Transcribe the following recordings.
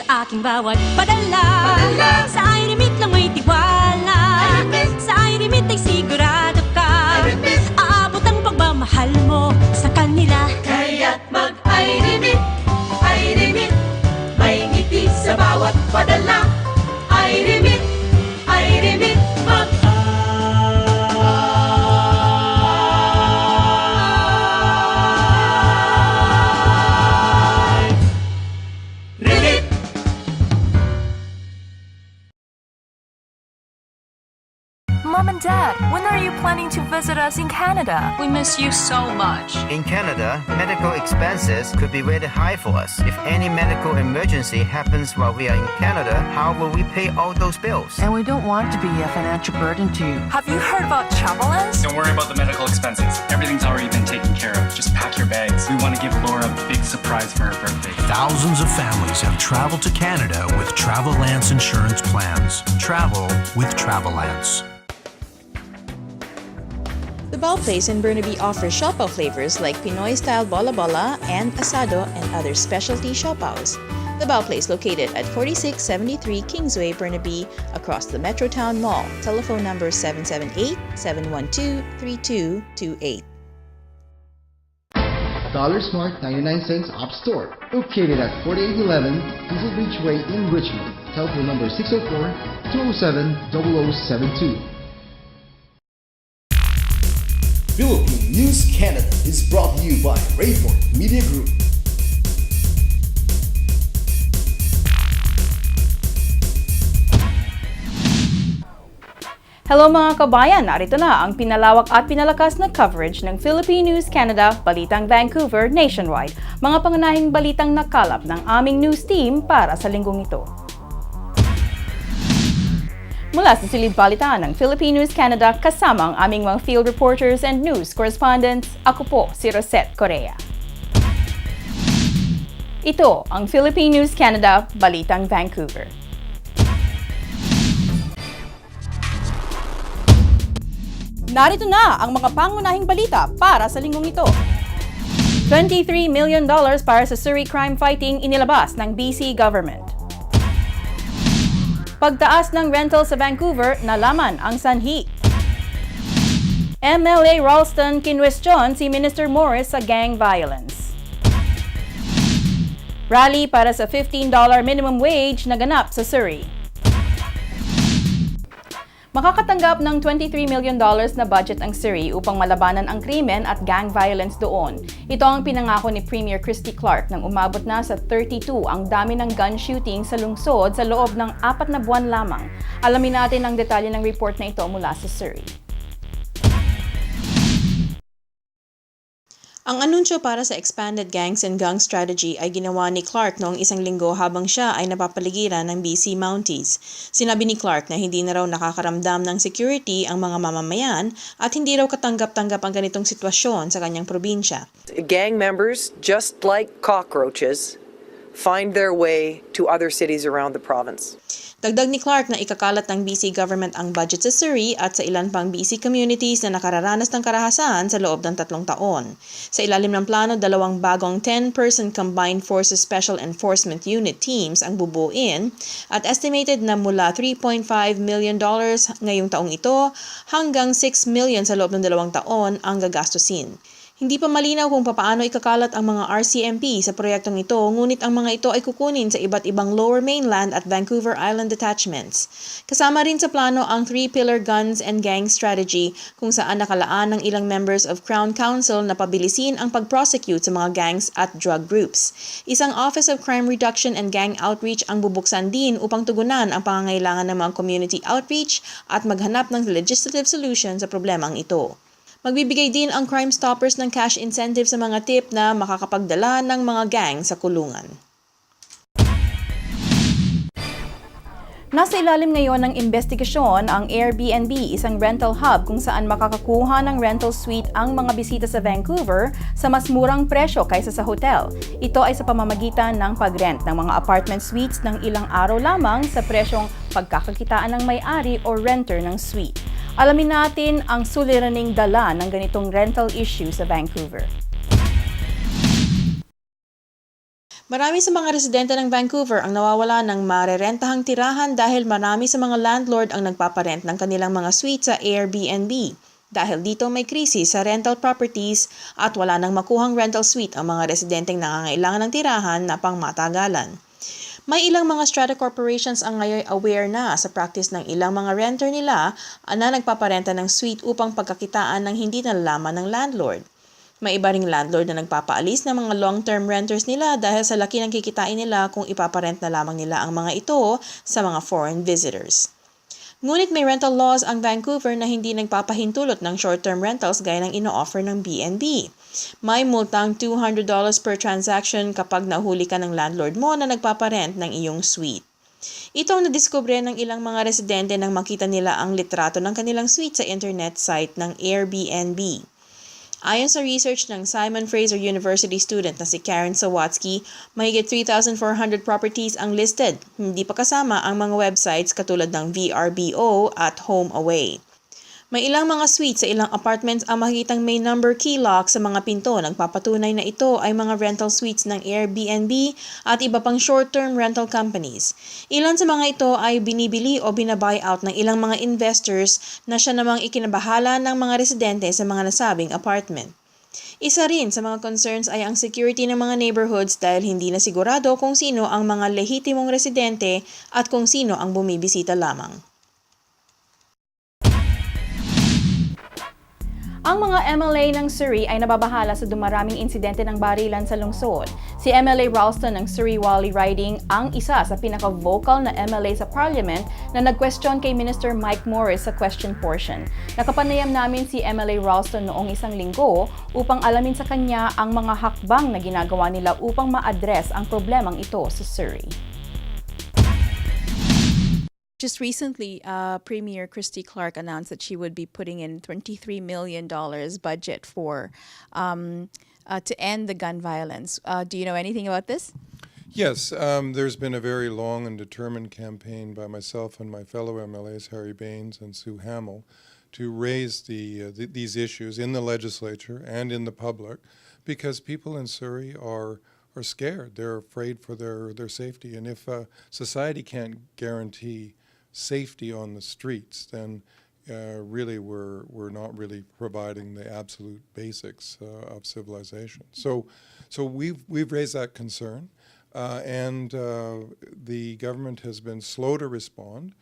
sa aking bawat padala. Sa iRemit lang may tiwala. Sa iRemit ay sigurado ka. Aabot ang pagmamahal mo sa kanila. Kaya't mag-iRemit, iRemit. May ngiti sa bawat padala. iRemit, iRemit, mag-iRemit. Mom and Dad, when are you planning to visit us in Canada? We miss you so much. In Canada, medical expenses could be very high for us. If any medical emergency happens while we are in Canada, how will we pay all those bills? And we don't want to be a financial burden to you. Have you heard about Travelers? Don't worry about the medical expenses. Everything's already been taken care of. Just pack your bags. We want to give Laura a big surprise for her birthday. Thousands of families have traveled to Canada with Travelance insurance plans. Travel with Travelance. The Bao Place in Burnaby offers siopaw flavors like Pinoy-style bola-bola and asado and other specialty siopaws. The Bao Place located at 4673 Kingsway, Burnaby, across the Metrotown Mall. Telephone number 778-712-3228. Dollar Smart 99 cents App Store, located at 4811 Diesel Beach Way in Richmond. Telephone number 604-207-0072. Philippine News Canada is brought to you by Rayford Media Group. Hello mga kabayan, narito na ang pinalawak at pinalakas na coverage ng Philippine News Canada, Balitang Vancouver, Nationwide. Mga pangunahing balitang nakalap ng aming news team para sa linggong ito. Mula sa silid balitaan ng Philippine News Canada, kasama ang aming mga field reporters and news correspondents, ako po si Rosette Correa. Ito ang Philippine News Canada, Balitang Vancouver. Narito na ang mga pangunahing balita para sa linggong ito. $23 million para sa Surrey crime fighting inilabas ng BC government. Pagtaas ng rental sa Vancouver, nalaman ang sanhi. MLA Ralston kinwestiyon si Minister Morris sa gang violence. Rally para sa $15 minimum wage na ganap sa Surrey. Makakatanggap ng $23 million na budget ang Surrey upang malabanan ang krimen at gang violence doon. Ito ang pinangako ni Premier Christy Clark nang umabot na sa 32 ang dami ng gun shooting sa lungsod sa loob ng 4 na buwan lamang. Alamin natin ang detalye ng report na ito mula sa Surrey. Ang anunsyo para sa Expanded Gangs and Gang Strategy ay ginawa ni Clark noong isang linggo habang siya ay napapaligiran ng BC Mounties. Sinabi ni Clark na hindi na raw nakakaramdam ng security ang mga mamamayan at hindi raw katanggap-tanggap ang ganitong sitwasyon sa kanyang probinsya. Gang members, just like cockroaches, find their way to other cities around the province. Dagdag ni Clark na ikakalat ng BC government ang budget sa Surrey at sa ilan pang BC communities na nakararanas ng karahasan sa loob ng 3 taon. Sa ilalim ng plano, 2 bagong 10-person Combined Forces Special Enforcement Unit teams ang bubuin at estimated na mula $3.5 million ngayong taong ito hanggang $6 million sa loob ng 2 taon ang gagastusin. Hindi pa malinaw kung papaano ikakalat ang mga RCMP sa proyektong ito, ngunit ang mga ito ay kukunin sa iba't ibang Lower Mainland at Vancouver Island detachments. Kasama rin sa plano ang 3-pillar guns and gang strategy kung saan nakalaan ng ilang members of Crown Council na pabilisin ang pag-prosecute sa mga gangs at drug groups. Isang Office of Crime Reduction and Gang Outreach ang bubuksan din upang tugunan ang pangangailangan ng mga community outreach at maghanap ng legislative solution sa problemang ito. Magbibigay din ang Crime Stoppers ng cash incentive sa mga tip na makakapagdala ng mga gang sa kulungan. Nasa ilalim ngayon ng investigasyon ang Airbnb, isang rental hub kung saan makakakuha ng rental suite ang mga bisita sa Vancouver sa mas murang presyo kaysa sa hotel. Ito ay sa pamamagitan ng pag-rent ng mga apartment suites ng ilang araw lamang sa presyong pagkakakitaan ng may-ari o renter ng suite. Alamin natin ang suliraning dala ng ganitong rental issue sa Vancouver. Marami sa mga residente ng Vancouver ang nawawala ng marerentahang tirahan dahil marami sa mga landlord ang nagpaparent ng kanilang mga suite sa Airbnb. Dahil dito may krisis sa rental properties at wala nang makuhang rental suite ang mga residenteng nangangailangan ng tirahan na pangmatagalan. May ilang mga strata corporations ang ngayon aware na sa practice ng ilang mga renter nila na nagpaparenta ng suite upang pagkakitaan ng hindi nalalaman ng landlord. May iba ring landlord na nagpapaalis ng mga long-term renters nila dahil sa laki ng kikitain nila kung ipaparent na lamang nila ang mga ito sa mga foreign visitors. Ngunit may rental laws ang Vancouver na hindi nagpapahintulot ng short-term rentals gaya ng ino-offer ng B&B. May multang $200 per transaction kapag nahuli ka ng landlord mo na nagpaparent ng iyong suite. Ito ang nadiskubre ng ilang mga residente nang makita nila ang litrato ng kanilang suite sa internet site ng Airbnb. Ayon sa research ng Simon Fraser University student na si Karen Sawatsky, mahigit 3,400 properties ang listed, hindi pa kasama ang mga websites katulad ng VRBO at HomeAway. May ilang mga suites sa ilang apartments ang makikitang may number key lock sa mga pinto, nagpapatunay na ito ay mga rental suites ng Airbnb at iba pang short-term rental companies. Ilan sa mga ito ay binibili o binabuyout ng ilang mga investors na siya namang ikinabahala ng mga residente sa mga nasabing apartment. Isa rin sa mga concerns ay ang security ng mga neighborhoods dahil hindi na sigurado kung sino ang mga lehitimong residente at kung sino ang bumibisita lamang. Ang mga MLA ng Surrey ay nababahala sa dumaraming insidente ng barilan sa lungsod. Si MLA Ralston ng Surrey Wally Riding ang isa sa pinaka-vocal na MLA sa Parliament na nag-question kay Minister Mike Morris sa question portion. Nakapanayam namin si MLA Ralston noong isang linggo upang alamin sa kanya ang mga hakbang na ginagawa nila upang ma-address ang problemang ito sa Surrey. Just recently, Premier Christy Clark announced that she would be putting in $23 million budget for to end the gun violence. Do you know anything about this? Yes, there's been a very long and determined campaign by myself and my fellow MLAs, Harry Baines and Sue Hamill, to raise these issues in the legislature and in the public, because people in Surrey are scared. They're afraid for their safety. And if society can't guarantee safety on the streets, then really we're not really providing the absolute basics of civilization. So we've raised that concern, and the government has been slow to respond.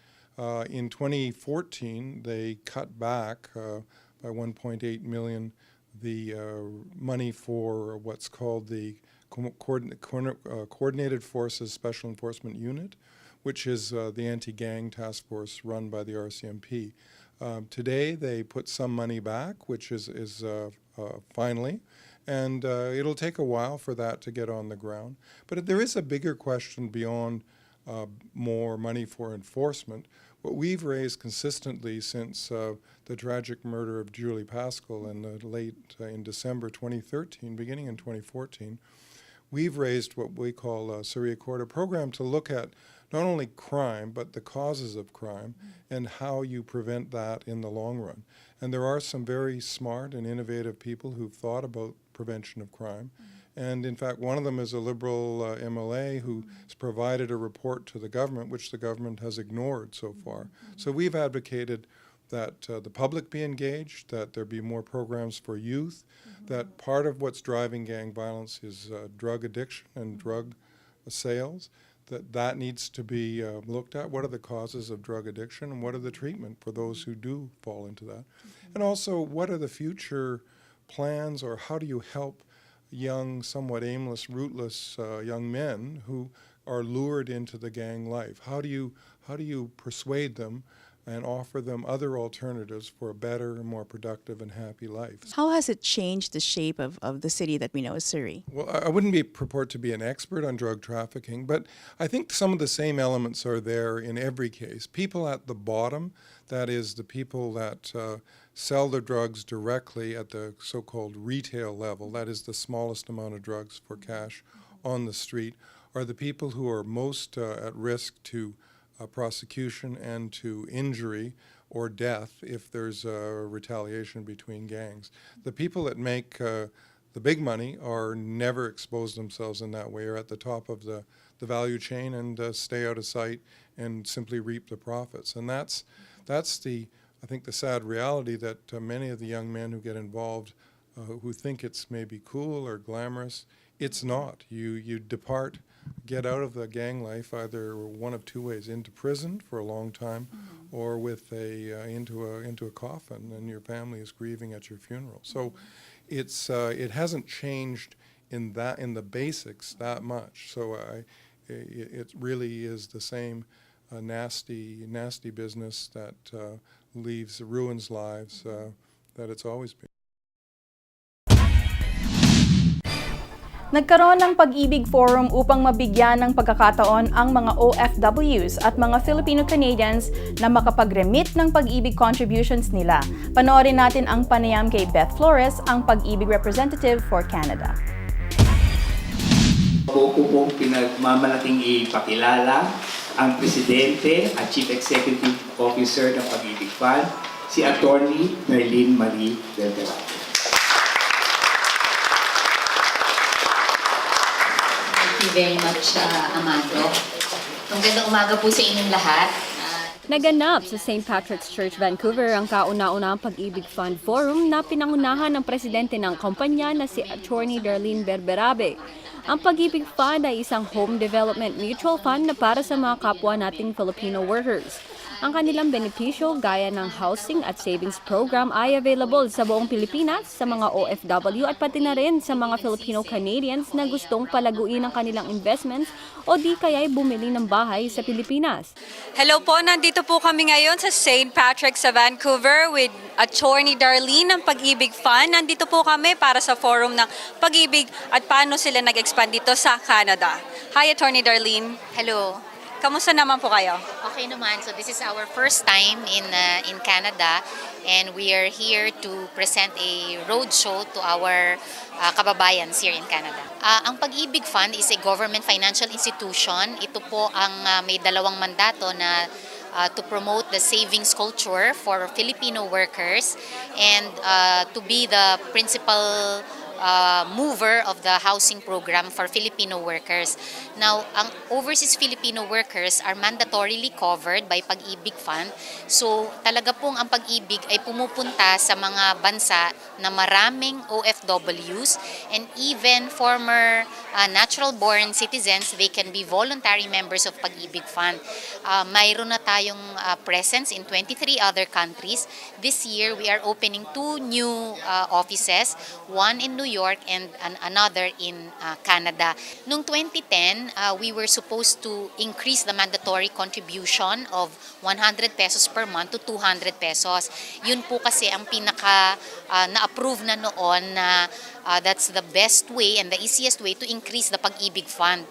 In 2014, they cut back by 1.8 million the money for what's called the Coordinated Forces Special Enforcement Unit, which is the anti-gang task force run by the RCMP. Today they put some money back, which is finally, and it'll take a while for that to get on the ground. But there is a bigger question beyond more money for enforcement. What we've raised consistently since the tragic murder of Julie Pascal in December 2013, beginning in 2014, we've raised what we call Surrey Accord, a program to look at not only crime, but the causes of crime and how you prevent that in the long run. And there are some very smart and innovative people who've thought about prevention of crime. And in fact, one of them is a Liberal MLA who has provided a report to the government, which the government has ignored so far. So we've advocated that the public be engaged, that there be more programs for youth, that part of what's driving gang violence is drug addiction and drug sales, that needs to be looked at. What are the causes of drug addiction, and what are the treatment for those who do fall into that? And also, what are the future plans, or how do you help young, somewhat aimless, rootless young men who are lured into the gang life? How do you persuade them and offer them other alternatives for a better and more productive and happy life? How has it changed the shape of the city that we know as Surrey? Well, I wouldn't purport to be an expert on drug trafficking, but I think some of the same elements are there in every case. People at the bottom, that is the people that sell their drugs directly at the so-called retail level, that is the smallest amount of drugs for cash on the street, are the people who are most at risk to prosecution and to injury or death if there's a retaliation between gangs. The people that make the big money are never expose themselves in that way, or at the top of the value chain, and stay out of sight and simply reap the profits. And that's the, I think, the sad reality that many of the young men who get involved, who think it's maybe cool or glamorous, it's not. You depart, get out of the gang life either one of two ways: into prison for a long time, or with into a coffin, and your family is grieving at your funeral. So it hasn't changed in the basics that much. So it really is the same nasty business that ruins lives that it's always been. Nagkaroon ng Pag-ibig Forum upang mabigyan ng pagkakataon ang mga OFWs at mga Filipino-Canadians na makapag-remit ng pag-ibig contributions nila. Panoorin natin ang panayam kay Beth Flores, ang Pag-ibig Representative for Canada. Ako pong pinagmamalaking ipakilala ang Presidente at Chief Executive Officer ng Pag-ibig Fund, si Attorney Merlin Marie Delgado. Thank you very much, Amado. Magandang umaga po sa inyong lahat. Naganap sa St. Patrick's Church, Vancouver ang kauna-unahang Pag-ibig Fund Forum na pinangunahan ng presidente ng kumpanya na si Attorney Darlene Berberabe. Ang Pag-ibig Fund ay isang home development mutual fund na para sa mga kapwa nating Filipino workers. Ang kanilang benepisyo gaya ng housing at savings program ay available sa buong Pilipinas sa mga OFW at pati na rin sa mga Filipino-Canadians na gustong palaguin ang kanilang investments o di kaya'y bumili ng bahay sa Pilipinas. Hello po, nandito po kami ngayon sa St. Patrick's sa Vancouver with Attorney Darlene ng Pag-ibig Fund. Nandito po kami para sa forum ng Pag-ibig at paano sila nag-expand dito sa Canada. Hi, Attorney Darlene. Hello. Kamusta naman po kayo? Okay naman. So this is our first time in Canada, and we are here to present a roadshow to our kababayans here in Canada. Ang Pag-ibig Fund is a government financial institution. Ito po ang may dalawang mandato na to promote the savings culture for Filipino workers and to be the principal mover of the housing program for Filipino workers. Now, ang overseas Filipino workers are mandatorily covered by Pag-ibig Fund. So, talaga pong ang Pag-ibig ay pumupunta sa mga bansa na maraming OFWs and even former natural-born citizens. They can be voluntary members of Pag-ibig Fund. Mayroon na tayong presence in 23 other countries. This year, we are opening 2 new offices, one in New York and another in Canada. Noong 2010, we were supposed to increase the mandatory contribution of 100 pesos per month to 200 pesos. Yun po kasi ang pinaka na-approve na noon na that's the best way and the easiest way to increase the Pag-ibig Fund.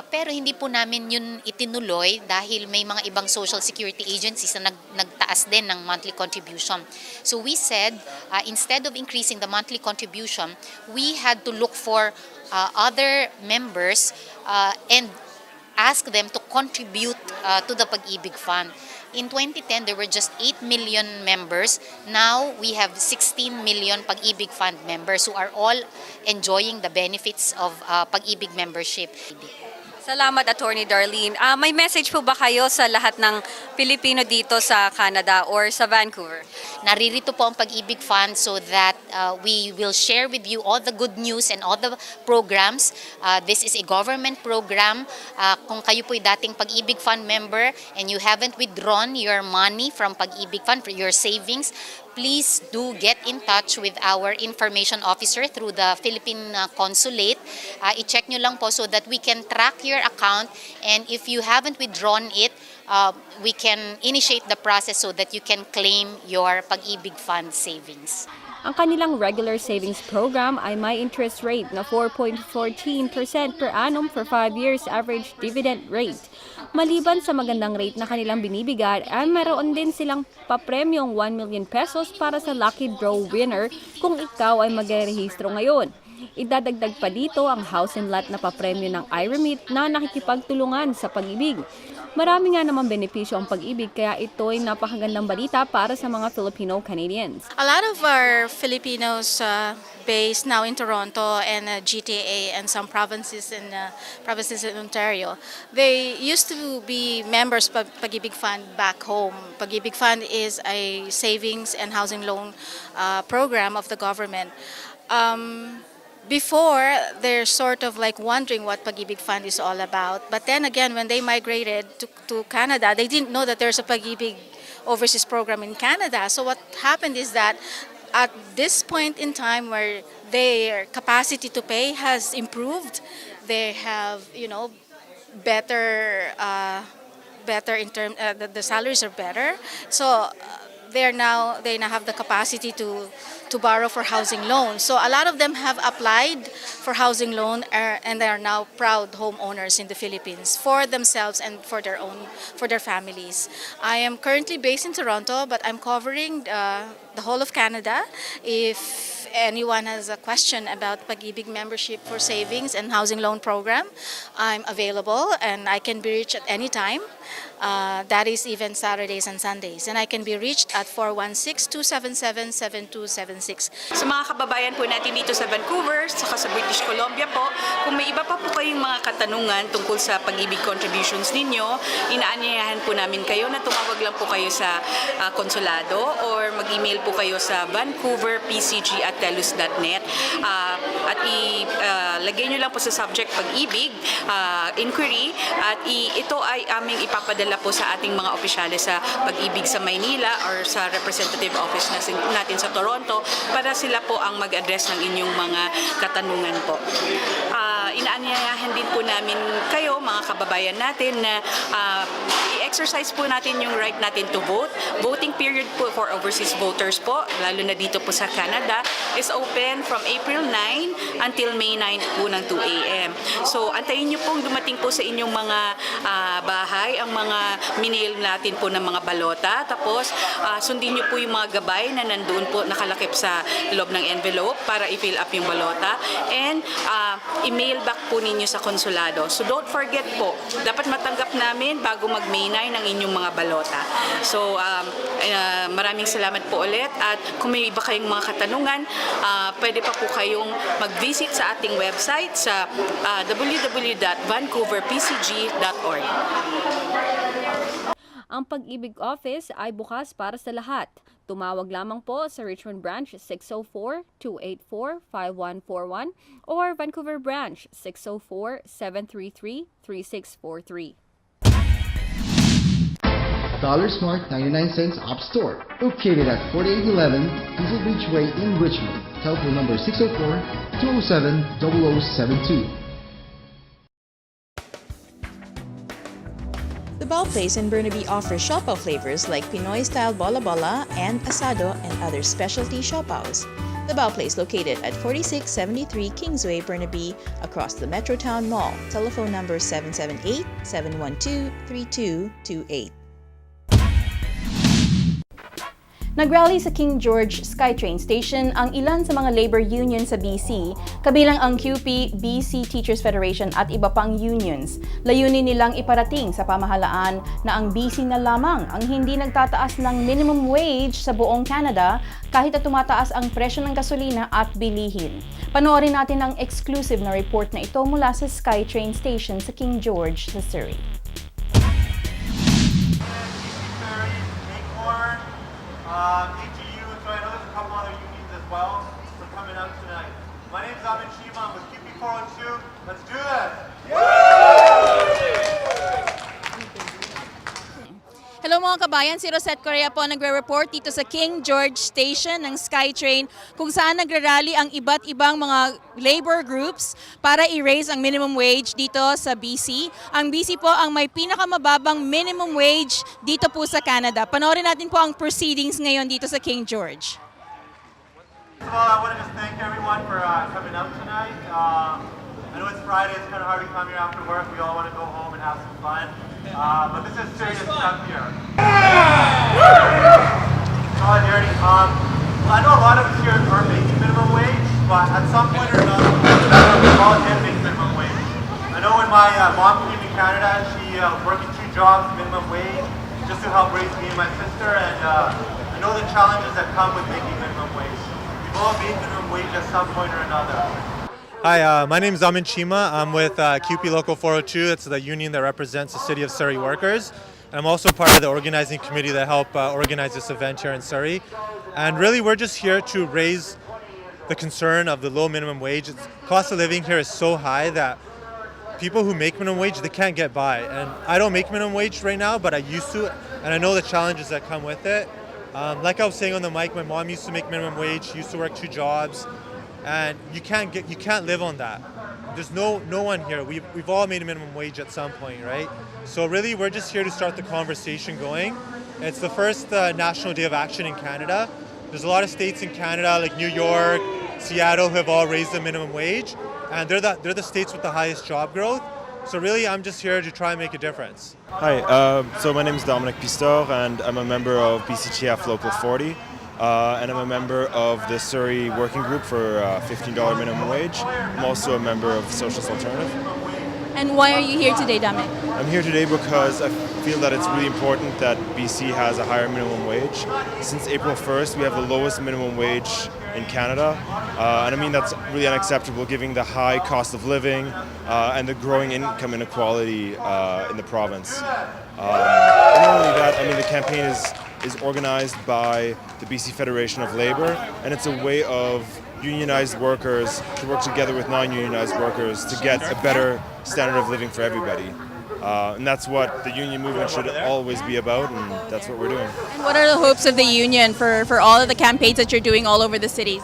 Pero hindi po namin yun itinuloy dahil may mga ibang social security agencies na nagtaas din ng monthly contribution. So we said, instead of increasing the monthly contribution, we had to look for other members and ask them to contribute to the Pag-ibig Fund. In 2010, there were just 8 million members. Now, we have 16 million Pag-ibig Fund members who are all enjoying the benefits of Pag-ibig membership. Salamat, Attorney Darlene. May message po ba kayo sa lahat ng Pilipino dito sa Canada or sa Vancouver? Naririto po ang Pag-ibig Fund so that we will share with you all the good news and all the programs. This is a government program. Kung kayo po'y dating Pag-ibig Fund member and you haven't withdrawn your money from Pag-ibig Fund for your savings, please do get in touch with our information officer through the Philippine consulate. I-check nyo lang po so that we can track your account, and if you haven't withdrawn it, we can initiate the process so that you can claim your Pag-ibig Fund savings. Ang kanilang regular savings program ay may interest rate na 4.14% per annum for 5 years average dividend rate. Maliban sa magandang rate na kanilang binibigay, ay mayroon din silang papremyong 1 million pesos para sa lucky draw winner kung ikaw ay mag-rehistro ngayon. Idadagdag pa dito ang house and lot na papremyo ng I-Remit na nakikipagtulungan sa pag-ibig. Marami nga naman benepisyo ang pag-ibig kaya ito'y napakagandang balita para sa mga Filipino-Canadians. A lot of our Filipinos based now in Toronto and GTA and some provinces in Ontario, they used to be members of Pag-ibig Fund back home. Pag-ibig Fund is a savings and housing loan program of the government. Before, they're sort of like wondering what Pag-ibig Fund is all about. But then again, when they migrated to Canada, they didn't know that there's a Pag-ibig overseas program in Canada. So what happened is that at this point in time where their capacity to pay has improved, they have, better in term, the salaries are better. So they now have the capacity to borrow for housing loans. So a lot of them have applied for housing loan and they are now proud homeowners in the Philippines for themselves and for their families. I am currently based in Toronto, but I'm covering the whole of Canada. If anyone has a question about Pag-ibig membership for savings and housing loan program, I'm available and I can be reached at any time. That is even Saturdays and Sundays. And I can be reached at 416-277-7276. Sa mga kababayan po natin dito sa Vancouver, saka sa British Columbia po, kung may iba pa po kayong mga katanungan tungkol sa Pag-ibig contributions ninyo, inaanyayahan po namin kayo na tumawag lang po kayo sa konsulado or mag-email po kayo sa vancouverpcg@telus.net at ilagay nyo lang po sa subject Pag-ibig inquiry at ito ay aming ipapadala po sa ating mga opisyales sa Pag-ibig sa Maynila or sa representative office natin sa Toronto para sila po ang mag-address ng inyong mga katanungan po. Inaanyayahan din po namin kayo, mga kababayan natin, na i-exercise po natin yung right natin to vote. Voting period po for overseas voters po, lalo na dito po sa Canada, is open from April 9 until May 9 po ng 2 a.m. So, antayin nyo pong dumating po sa inyong mga bahay ang mga minail natin po ng mga balota. Tapos, sundin nyo po yung mga gabay na nandoon po nakalakip sa loob ng envelope para i-fill up yung balota. And, email back po ninyo sa konsulado. So, don't forget po, dapat matanggap namin bago mag-May 9 ang inyong mga balota. So, maraming salamat po ulit. At kung may iba kayong mga katanungan, pwede pa po kayong mag-visit sa ating website sa www.vancouverpcg.org. Ang Pag-ibig Office ay bukas para sa lahat. Tumawag lamang po sa Richmond Branch 604-284-5141 or Vancouver Branch 604-733-3643. Dollar Smart 99 cents App Store, located at 4811 Diesel Beach Way in Richmond. Telephone number 604-207-0072. The Bao Place in Burnaby offers siopaw flavors like Pinoy-style bola-bola and asado and other specialty siopaws. The Bao Place located at 4673 Kingsway, Burnaby, across the Metrotown Mall. Telephone number 778-712-3228. Nagrally sa King George SkyTrain Station ang ilan sa mga labor union sa BC, kabilang ang QP, BC Teachers Federation at iba pang unions. Layunin nilang iparating sa pamahalaan na ang BC na lamang ang hindi nagtataas ng minimum wage sa buong Canada kahit na tumataas ang presyo ng gasolina at bilihin. Panoorin natin ang exclusive na report na ito mula sa SkyTrain Station sa King George sa Surrey. ATU, so I know there's a couple other unions as well for coming out tonight. My name is Amin Shima, I'm with QP402. Let's do this! Hello mga kabayan, si Rosette Correa po nagre-report dito sa King George Station ng SkyTrain kung saan nagrarally ang iba't ibang mga labor groups para i-raise ang minimum wage dito sa BC. Ang BC po ang may pinakamababang minimum wage dito po sa Canada. Panoorin natin po ang proceedings ngayon dito sa King George. First of all, I want to just thank everyone for coming out tonight. I know it's Friday, it's kind of hard to come here after work. We all want to go home and have some fun. But this is serious stuff here. Solidarity. I know a lot of us here are making minimum wage. but at some point or another, we're all going to make minimum wage. I know when my mom came to Canada, she was working 2 jobs, minimum wage, just to help raise me and my sister, and I know the challenges that come with making minimum wage. We've all made minimum wage at some point or another. Hi, my name is Amin Chima. I'm with QP Local 402. It's the union that represents the City of Surrey workers. And I'm also part of the organizing committee that helped organize this event here in Surrey. And really, we're just here to raise the concern of the low minimum wage. The cost of living here is so high that people who make minimum wage, they can't get by. And I don't make minimum wage right now, but I used to. And I know the challenges that come with it. Like I was saying on the mic, my mom used to make minimum wage. She used to work 2 jobs. And you can't live on that. There's no one here. We've all made a minimum wage at some point, right? So really, we're just here to start the conversation going. It's the first National Day of Action in Canada. There's a lot of states in Canada, like New York, Seattle, who have all raised the minimum wage, and they're the states with the highest job growth. So really, I'm just here to try and make a difference. Hi, so my name is Dominic Pistor, and I'm a member of BCTF Local 40. And I'm a member of the Surrey Working Group for $15 minimum wage. I'm also a member of Socialist Alternative. And why are you here today, Dominic? I'm here today because I feel that it's really important that BC has a higher minimum wage. Since April 1st, we have the lowest minimum wage in Canada. And I mean, that's really unacceptable given the high cost of living and the growing income inequality in the province. And not only that, I mean, the campaign is organized by the BC Federation of Labour, and it's a way of unionized workers to work together with non-unionized workers to get a better standard of living for everybody. And that's what the union movement should always be about, and that's what we're doing. And what are the hopes of the union for all of the campaigns that you're doing all over the cities?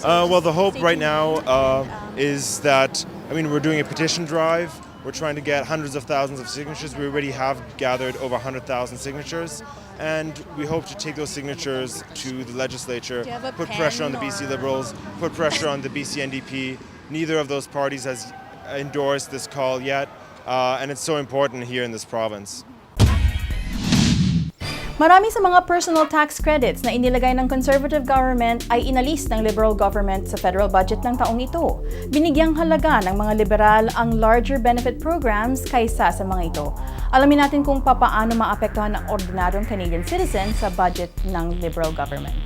Well, the hope right now is that, I mean, we're doing a petition drive. We're trying to get hundreds of thousands of signatures. We already have gathered over 100,000 signatures, and we hope to take those signatures to the legislature, put pressure on the BC Liberals, put pressure on the BC NDP. Neither of those parties has endorsed this call yet, and it's so important here in this province. Marami sa mga personal tax credits na inilagay ng Conservative government ay inalis ng Liberal government sa federal budget ng taong ito. Binigyang halaga ng mga liberal ang larger benefit programs kaysa sa mga ito. Alamin natin kung paano maapektuhan ang ordinaryong Canadian citizen sa budget ng Liberal government.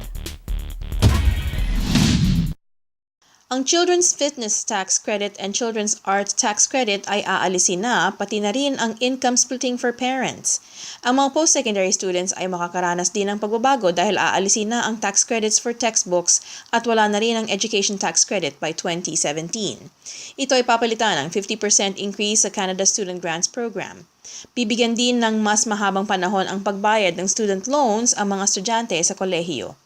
Ang Children's Fitness Tax Credit and Children's Arts Tax Credit ay aalisin na, pati na rin ang income splitting for parents. Ang mga post-secondary students ay makakaranas din ng pagbabago dahil aalisin na ang tax credits for textbooks at wala na rin ang education tax credit by 2017. Ito ay papalitan ng 50% increase sa Canada Student Grants Program. Bibigyan din ng mas mahabang panahon ang pagbayad ng student loans ang mga estudyante sa kolehiyo.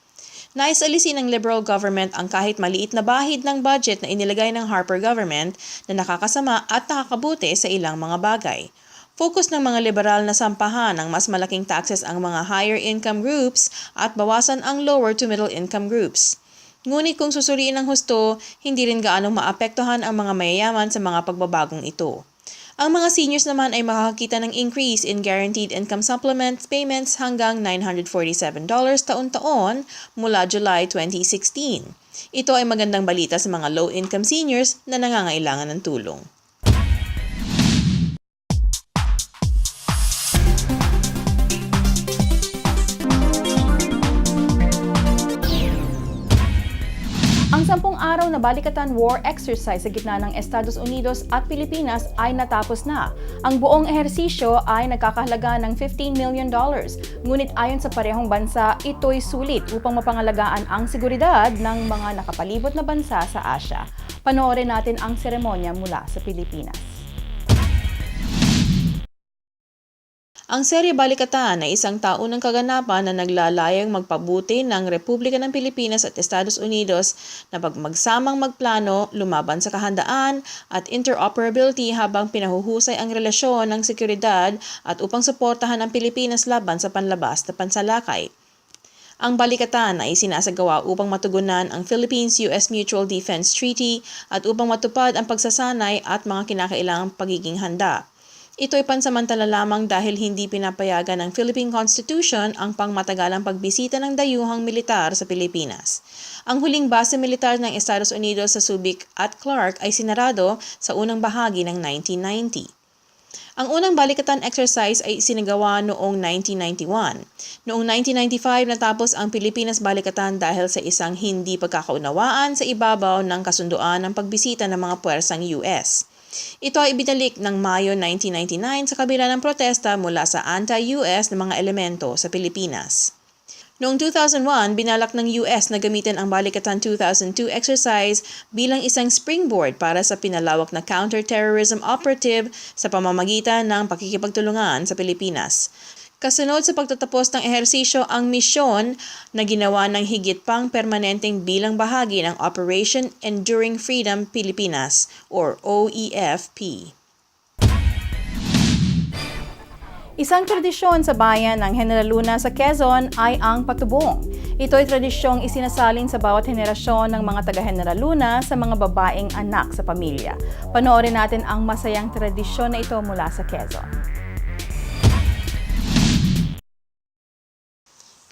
Nais alisin ng Liberal government ang kahit maliit na bahid ng budget na inilagay ng Harper government na nakakasama at nakakabuti sa ilang mga bagay. Focus ng mga liberal na sampahan ng mas malaking taxes ang mga higher income groups at bawasan ang lower to middle income groups. Ngunit kung susuriin ng husto, hindi rin gaanong maapektuhan ang mga mayayaman sa mga pagbabagong ito. Ang mga seniors naman ay makakakita ng increase in guaranteed income supplement payments hanggang $947 taon-taon mula July 2016. Ito ay magandang balita sa mga low-income seniors na nangangailangan ng tulong. Ang 10 araw na balikatan war exercise sa gitna ng Estados Unidos at Pilipinas ay natapos na. Ang buong ehersisyo ay nagkakahalaga ng $15 million. Ngunit ayon sa parehong bansa, ito'y sulit upang mapangalagaan ang seguridad ng mga nakapalibot na bansa sa Asia. Panoorin natin ang seremonya mula sa Pilipinas. Ang serye balikatan ay isang taunang kaganapan na naglalayang magpabuti ng Republika ng Pilipinas at Estados Unidos na magsamang magplano, lumaban sa kahandaan at interoperability habang pinahuhusay ang relasyon ng seguridad at upang suportahan ang Pilipinas laban sa panlabas na pansalakay. Ang balikatan ay sinasagawa upang matugunan ang Philippines-US Mutual Defense Treaty at upang matupad ang pagsasanay at mga kinakailangang pagiging handa. Ito ay pansamantala lamang dahil hindi pinapayagan ng Philippine Constitution ang pangmatagalang pagbisita ng dayuhang militar sa Pilipinas. Ang huling base militar ng Estados Unidos sa Subic at Clark ay sinarado sa unang bahagi ng 1990. Ang unang balikatan exercise ay isinagawa noong 1991. Noong 1995 natapos ang Pilipinas balikatan dahil sa isang hindi pagkakaunawaan sa ibabaw ng kasunduan ng pagbisita ng mga puwersang US. Ito ay ibinalik ng Mayo 1999 sa kabila ng protesta mula sa anti-US na mga elemento sa Pilipinas. Noong 2001, binalak ng US na gamitin ang Balikatan 2002 exercise bilang isang springboard para sa pinalawak na counter-terrorism operative sa pamamagitan ng pakikipagtulungan sa Pilipinas. Kasunod sa pagtatapos ng ehersisyo ang misyon na ginawa ng higit pang permanenteng bilang bahagi ng Operation Enduring Freedom Pilipinas or OEFP. Isang tradisyon sa bayan ng General Luna sa Quezon ay ang patubong. Ito ay tradisyong isinasalin sa bawat henerasyon ng mga taga-General Luna sa mga babaeng anak sa pamilya. Panoorin natin ang masayang tradisyon na ito mula sa Quezon.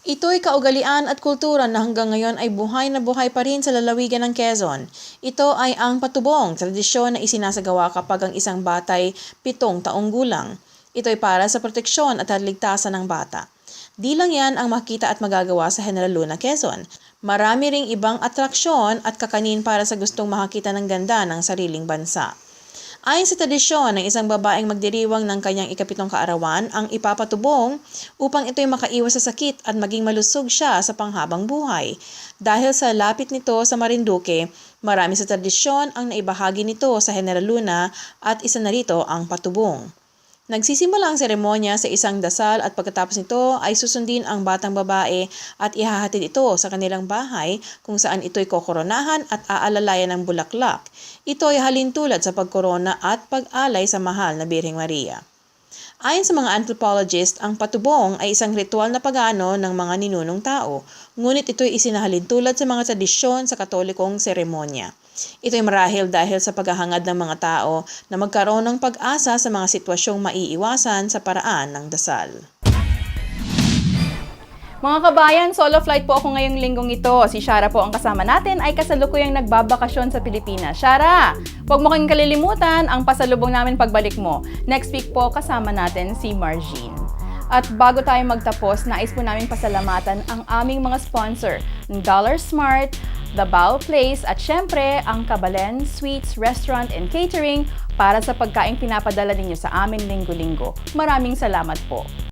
Ito'y kaugalian at kultura na hanggang ngayon ay buhay na buhay pa rin sa lalawigan ng Quezon. Ito ay ang patubong, tradisyon na isinasagawa kapag ang isang batay 7 taong gulang. Ito ay para sa proteksyon at ligtasan ng bata. Di lang yan ang makita at magagawa sa General Luna, Quezon. Marami ring ibang atraksyon at kakanin para sa gustong makakita ng ganda ng sariling bansa. Ayon sa tradisyon ng isang babaeng magdiriwang ng kanyang ika-7 kaarawan ang ipapatubong upang ito'y makaiwas sa sakit at maging malusog siya sa panghabang buhay. Dahil sa lapit nito sa Marinduque, marami sa tradisyon ang naibahagi nito sa General Luna at isa na rito ang patubong. Nagsisimula ang seremonya sa isang dasal at pagkatapos nito ay susundin ang batang babae at ihahatid ito sa kanilang bahay kung saan ito'y kokoronahan at aalalayan ng bulaklak. Ito ay halintulad sa pagkorona at pag-alay sa mahal na Birheng Maria. Ayon sa mga anthropologist, ang patubong ay isang ritual na pagano ng mga ninunong tao, ngunit ito'y isinahalintulad sa mga tradisyon sa katolikong seremonya. Ito'y marahil dahil sa paghahangad ng mga tao na magkaroon ng pag-asa sa mga sitwasyong maiiwasan sa paraan ng dasal. Mga kabayan, solo flight po ako ngayong linggong ito. Si Shara po ang kasama natin ay kasalukuyang nagbabakasyon sa Pilipinas. Shara, huwag mo kang kalilimutan ang pasalubong namin pagbalik mo. Next week po kasama natin si Margine. At bago tayo magtapos, nais po namin pasalamatan ang aming mga sponsor, Dollar Smart, The Bao Place at syempre ang Kabalen Sweets Restaurant and Catering para sa pagkaing pinapadala ninyo sa amin linggo-linggo. Maraming salamat po.